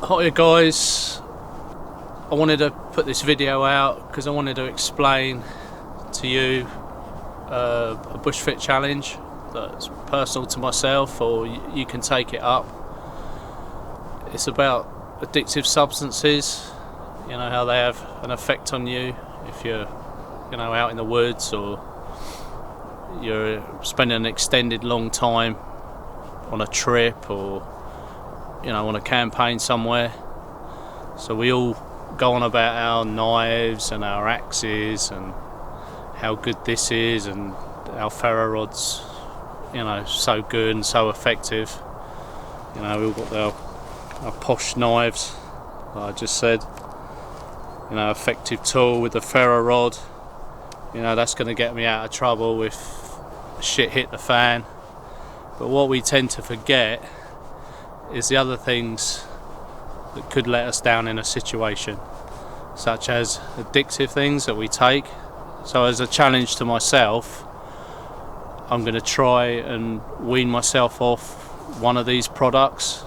Hi guys, I wanted to put this video out because I wanted to explain to you a bushfit challenge that's personal to myself, or you can take it up. It's about addictive substances, you know, how they have an effect on you if you're out in the woods, or you're spending an extended long time on a trip, or on a campaign somewhere. So we all go on about our knives and our axes and how good this is, and our ferro rods, so good and so effective. We all got our posh knives, like I just said. Effective tool with the ferro rod. That's going to get me out of trouble if shit hit the fan. But what we tend to forget is the other things that could let us down in a situation, such as addictive things that we take. So as a challenge to myself, I'm going to try and wean myself off one of these products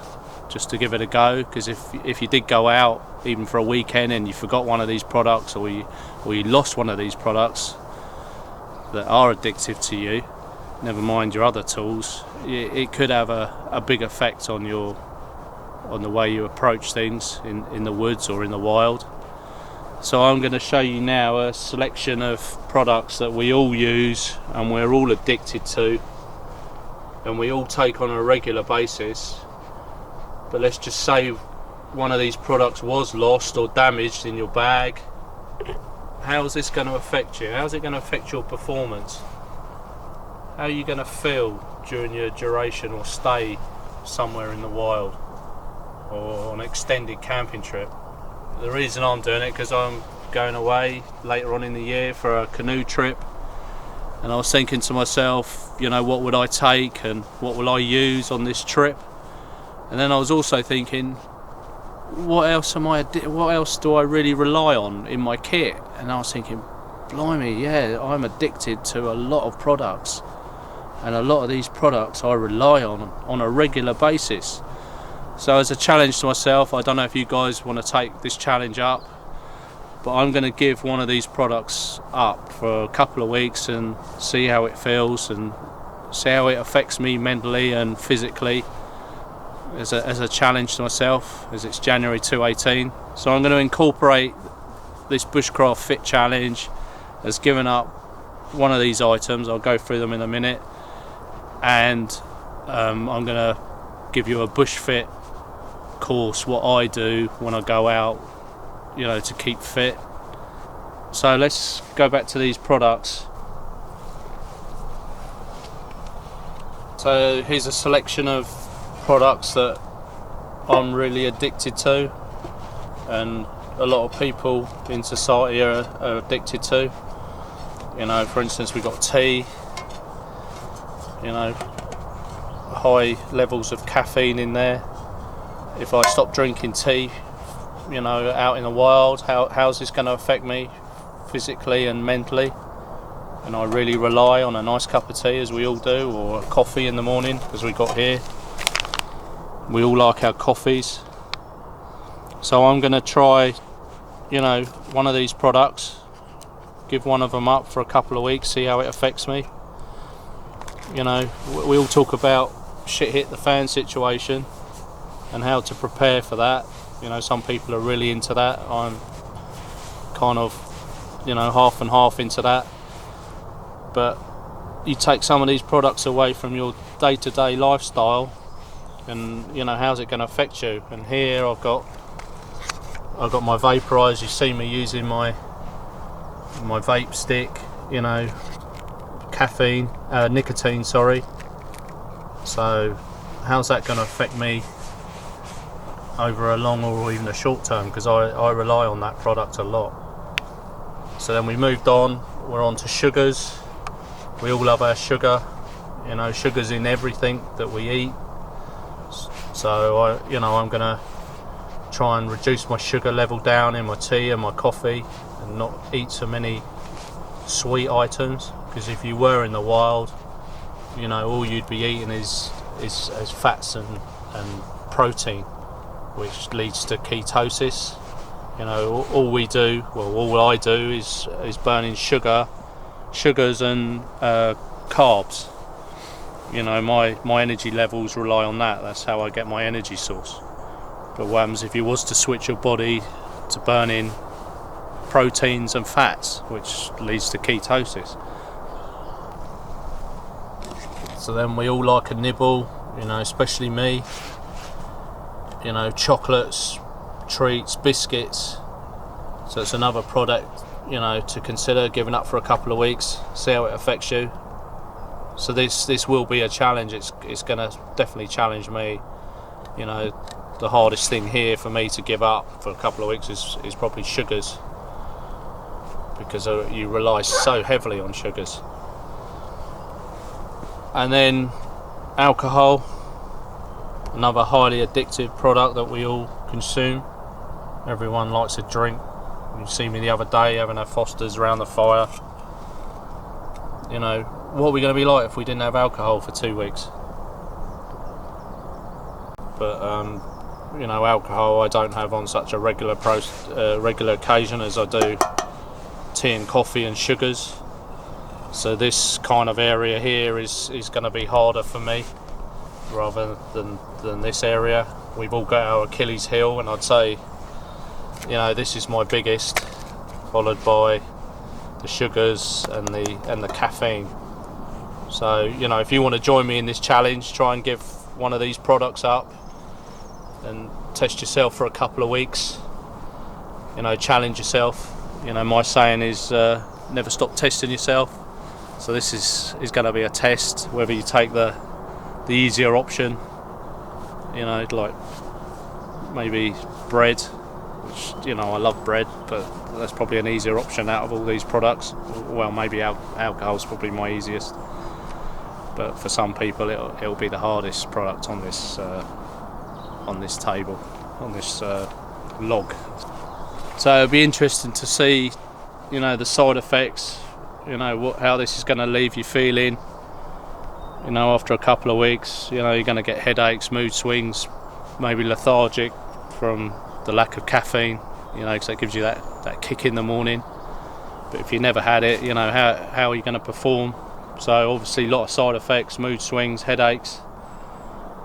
just to give it a go, because if you did go out even for a weekend and you forgot one of these products, or you lost one of these products that are addictive to you, never mind your other tools, it could have a big effect on the way you approach things in the woods or in the wild. So I'm going to show you now a selection of products that we all use and we're all addicted to, and we all take on a regular basis. But let's just say one of these products was lost or damaged in your bag. How's this going to affect you? How's it going to affect your performance? How are you going to feel during your duration or stay somewhere in the wild or on an extended camping trip? The reason I'm doing it because I'm going away later on in the year for a canoe trip, and I was thinking to myself, what would I take and what will I use on this trip? And then I was also thinking, what else do I really rely on in my kit? And I was thinking, blimey, yeah, I'm addicted to a lot of products, and a lot of these products I rely on a regular basis. So as a challenge to myself, I don't know if you guys want to take this challenge up, but I'm going to give one of these products up for a couple of weeks and see how it feels and see how it affects me mentally and physically as a challenge to myself, as it's January 2018. So I'm going to incorporate this bushcraft fit challenge as giving up one of these items. I'll go through them in a minute, and I'm going to give you a bush fit course, what I do when I go out, to keep fit. So let's go back to these products. So here's a selection of products that I'm really addicted to, and a lot of people in society are addicted to. For instance, we've got tea, high levels of caffeine in there. If I stop drinking tea, out in the wild, how's this going to affect me physically and mentally? And I really rely on a nice cup of tea, as we all do, or a coffee in the morning, as we got here. We all like our coffees. So I'm going to try, one of these products, give one of them up for a couple of weeks, see how it affects me. We all talk about shit hit the fan situation and how to prepare for that. Some people are really into that. I'm kind of, half and half into that. But you take some of these products away from your day-to-day lifestyle, and how's it going to affect you? And here I've got my vaporizer. You see me using my vape stick, nicotine, sorry. So how's that going to affect me over a long or even a short term, because I rely on that product a lot. So then we moved on, we're on to sugars. We all love our sugar, sugar's in everything that we eat. So I'm going to try and reduce my sugar level down in my tea and my coffee, and not eat so many sweet items, because if you were in the wild, all you'd be eating is fats and protein. which leads to ketosis. You know, all I do is burning sugars and carbs. You know, my energy levels rely on that. That's how I get my energy source. But what happens if you was to switch your body to burning proteins and fats, which leads to ketosis? So then we all like a nibble, you know, especially me. You know, chocolates, treats, biscuits. So it's another product, you know, to consider giving up for a couple of weeks, see how it affects you. So this will be a challenge. It's going to definitely challenge me. You know, the hardest thing here for me to give up for a couple of weeks is probably sugars, because you rely so heavily on sugars. And then alcohol, another highly addictive product that we all consume. Everyone likes a drink. You see me the other day having a Foster's around the fire. You know, what are we going to be like if we didn't have alcohol for 2 weeks? But you know, alcohol I don't have on such a regular occasion as I do tea and coffee and sugars. So this kind of area here is going to be harder for me rather than this area. We've all got our Achilles heel, and I'd say, you know, this is my biggest, followed by the sugars and the caffeine. So, you know, if you want to join me in this challenge, try and give one of these products up and test yourself for a couple of weeks. You know, challenge yourself. You know, my saying is never stop testing yourself. So this is going to be a test, whether you take the easier option, you know, like maybe bread, which, you know, I love bread, but that's probably an easier option out of all these products. Well, maybe alcohol's probably my easiest, but for some people it'll be the hardest product on this table, on this log. So it'll be interesting to see, you know, the side effects, you know, how this is going to leave you feeling. You know, after a couple of weeks, you know, you're going to get headaches, mood swings, maybe lethargic from the lack of caffeine, you know, because that gives you that kick in the morning. But if you never had it, you know, how are you going to perform? So obviously a lot of side effects, mood swings, headaches.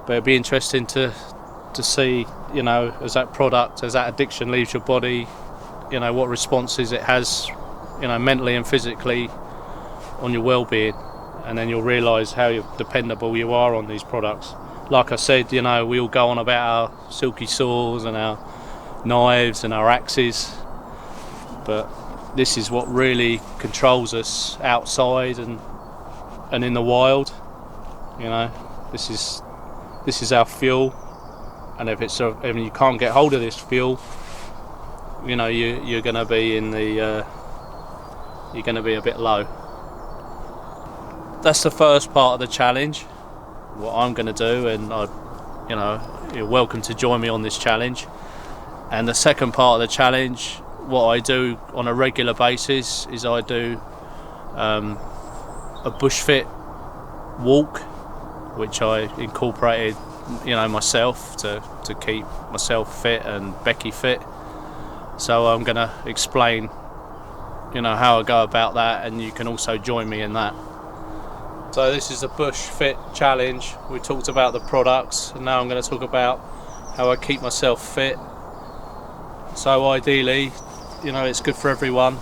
But it'll be interesting to see, you know, as that addiction leaves your body, you know, what responses it has, you know, mentally and physically on your well-being. And then you'll realise how dependable you are on these products. Like I said, you know, we all go on about our silky saws and our knives and our axes, but this is what really controls us outside and in the wild. You know, this is our fuel, and if you can't get hold of this fuel, you know, you're going to be you're going to be a bit low. That's the first part of the challenge, what I'm going to do, and you know, you're welcome to join me on this challenge. And the second part of the challenge, what I do on a regular basis is I do a bushfit walk, which I incorporated, you know, myself to keep myself fit and Becky fit. So I'm going to explain, you know, how I go about that, and you can also join me in that. So this is a bush fit challenge. We talked about the products, and now I'm going to talk about how I keep myself fit. So ideally, you know, it's good for everyone.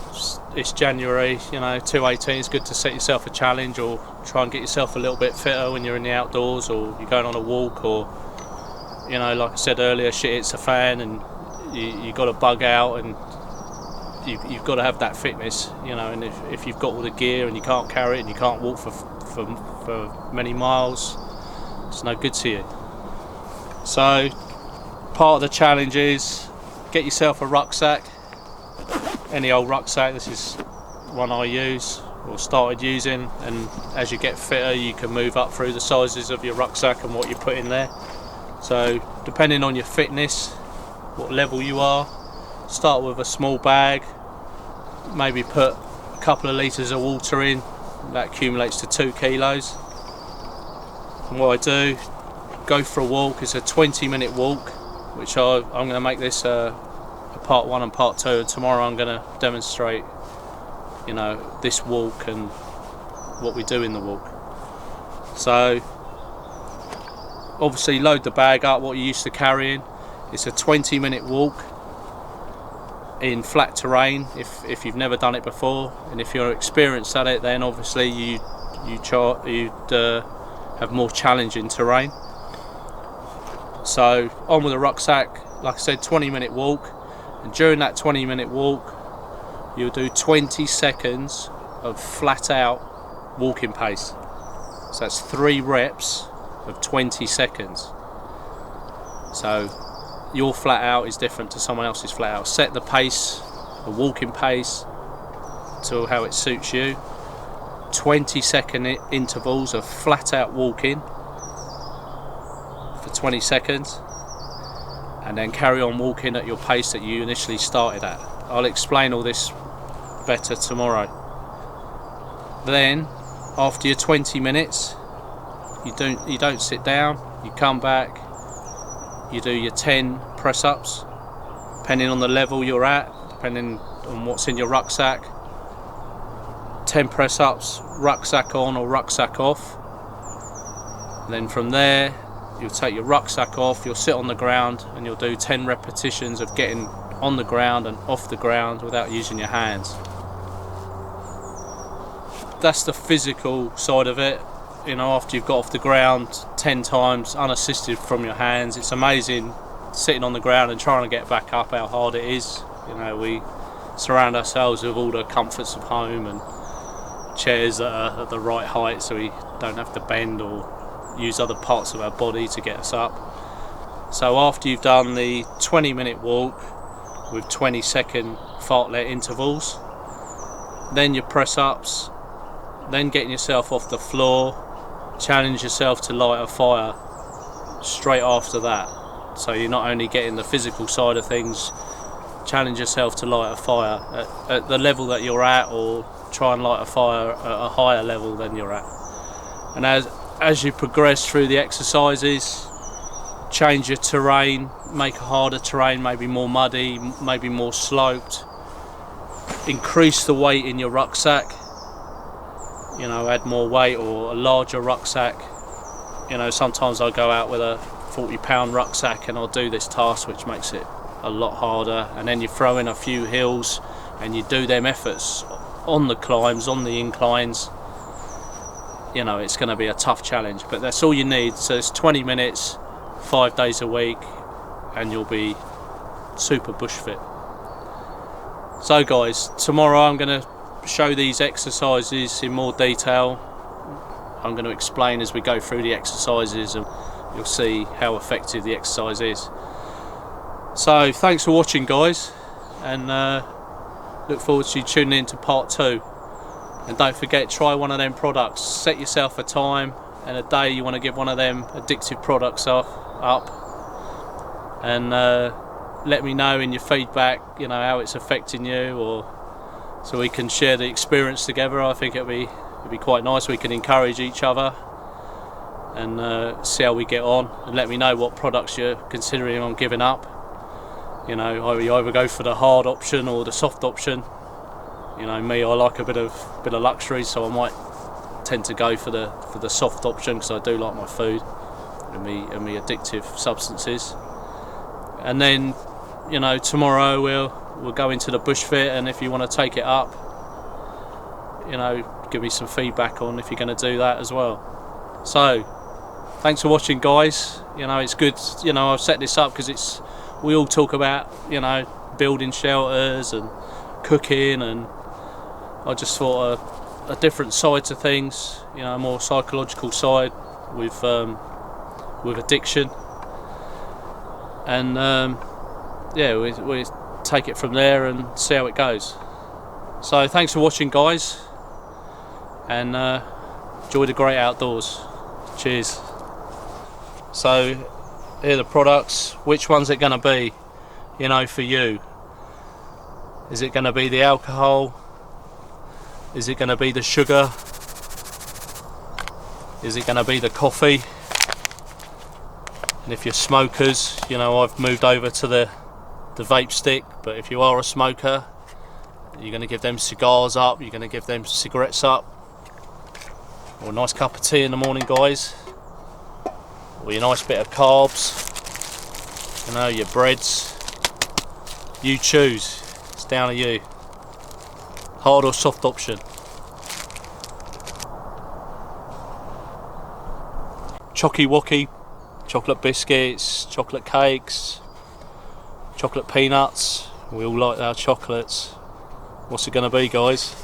It's January, you know, 218. It's good to set yourself a challenge, or try and get yourself a little bit fitter when you're in the outdoors, or you're going on a walk, or, you know, like I said earlier, shit hits a fan and you got to bug out, and you've got to have that fitness, you know. And if you've got all the gear and you can't carry it and you can't walk for many miles, it's no good to you. So part of the challenge is get yourself a rucksack, any old rucksack. This is one I use or started using, and as you get fitter you can move up through the sizes of your rucksack and what you put in there. So depending on your fitness, what level you are, start with a small bag, maybe put a couple of litres of water in. That accumulates to 2 kilos. And what I do, go for a walk. It's a 20-minute walk, which I'm going to make this a part 1 and part 2, and tomorrow I'm going to demonstrate, you know, this walk and what we do in the walk. So obviously load the bag up, what you're used to carrying. It's a 20-minute walk in flat terrain if you've never done it before, and if you're experienced at it, then obviously you'd have more challenging terrain. So on with the rucksack, like I said, 20-minute walk, and during that 20-minute walk you'll do 20 seconds of flat out walking pace. So that's 3 reps of 20 seconds. So your flat out is different to someone else's flat out. Set the pace, the walking pace, to how it suits you. 20-second intervals of flat out walking for 20 seconds, and then carry on walking at your pace that you initially started at. I'll explain all this better tomorrow. Then after your 20 minutes, you don't sit down, you come back, you do your 10 press-ups, depending on the level you're at, depending on what's in your rucksack. 10 press-ups, rucksack on or rucksack off. And then from there you'll take your rucksack off, you'll sit on the ground, and you'll do 10 repetitions of getting on the ground and off the ground without using your hands. That's the physical side of it. You know, after you've got off the ground 10 times unassisted from your hands, it's amazing sitting on the ground and trying to get back up, how hard it is. You know, we surround ourselves with all the comforts of home and chairs that are at the right height, so we don't have to bend or use other parts of our body to get us up. So after you've done the 20-minute walk with 20-second fartlek intervals, then your press-ups, then getting yourself off the floor, challenge yourself to light a fire straight after that. So you're not only getting the physical side of things, challenge yourself to light a fire at the level that you're at, or try and light a fire at a higher level than you're at. And as you progress through the exercises, change your terrain, make a harder terrain, maybe more muddy, maybe more sloped. Increase the weight in your rucksack, you know, add more weight or a larger rucksack. You know, sometimes I'll go out with a 40-pound rucksack and I'll do this task, which makes it a lot harder. And then you throw in a few hills and you do them efforts on the climbs, on the inclines. You know, it's going to be a tough challenge, but that's all you need. So it's 20 minutes, 5 days a week, and you'll be super bush fit. So guys, tomorrow I'm going to show these exercises in more detail. I'm going to explain as we go through the exercises, and you'll see how effective the exercise is. So thanks for watching, guys, and look forward to you tuning in to part 2. And don't forget, try one of them products. Set yourself a time and a day you want to give one of them addictive products up, and let me know in your feedback, you know, how it's affecting you, or so we can share the experience together. I think it'd be quite nice. We can encourage each other and see how we get on, and let me know what products you're considering on giving up. You know, you either go for the hard option or the soft option. You know, me, I like a bit of luxury, so I might tend to go for the soft option, because I do like my food and me addictive substances. And then, you know, tomorrow we'll go into the bush fit, and if you want to take it up, you know, give me some feedback on if you're going to do that as well. So thanks for watching, guys. You know, it's good, you know, I've set this up because we all talk about, you know, building shelters and cooking, and I just thought a different side to things, you know, a more psychological side with addiction. And yeah, we take it from there and see how it goes. So thanks for watching, guys, and enjoy the great outdoors. Cheers. So here are the products. Which one's it going to be, you know, for you? Is it going to be the alcohol? Is it going to be the sugar? Is it going to be the coffee? And if you're smokers, you know, I've moved over to the vape stick, but if you are a smoker, you're going to give them cigars up, you're going to give them cigarettes up, or a nice cup of tea in the morning, guys, or your nice bit of carbs, you know, your breads. You choose, it's down to you. Hard or soft option. Chocky wocky, chocolate biscuits, chocolate cakes, chocolate peanuts. We all like our chocolates. What's it going to be, guys?